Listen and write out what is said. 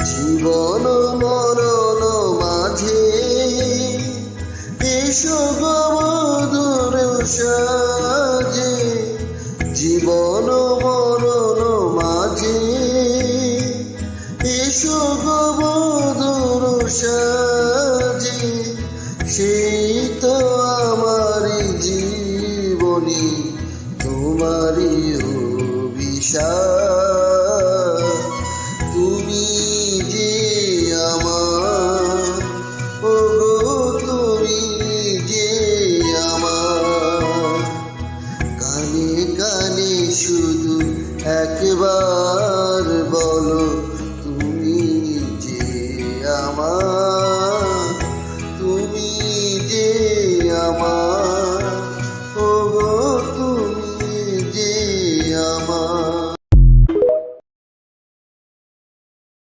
জীবন মরণ মাঝে এসো গো মধুর সাজে, জীবন মরণ মাঝে এসো গো মধুর সাজে। সেই তো আমারি জীবনী, তোমারই অভিশাপ। তুমি